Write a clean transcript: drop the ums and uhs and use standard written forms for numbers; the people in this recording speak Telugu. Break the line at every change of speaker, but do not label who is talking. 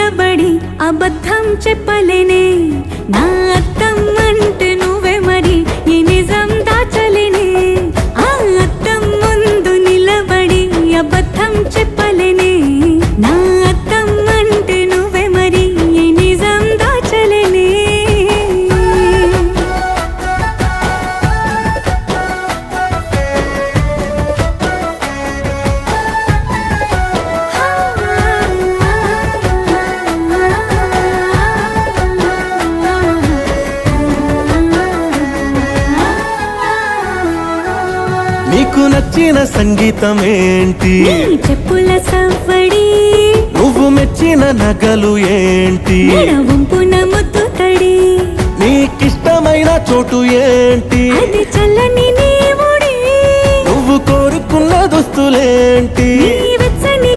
నిలబడి అబద్ధం చెప్పలేనే నా అద్దం అంటే నువ్వే మరి ఈ నిజం దాచలేనే ఆ అద్దం ముందు నిలబడి అబద్ధం చెప్పలేనే నా అద్దం అంటే నువ్వే మరి ఈ నిజం దాచలేనే
నీకు నచ్చిన సంగీతం ఏంటి
నీ చెప్పుల సవ్వడి
నువ్వు మెచ్చిన నగలు ఏంటి
వంపున ముద్దు తడి
నీకిష్టమైన చోటు ఏంటి
అది చల్లని నీ ఒడి
నువ్వు కోరుకున్న దుస్తులేంటి
నీ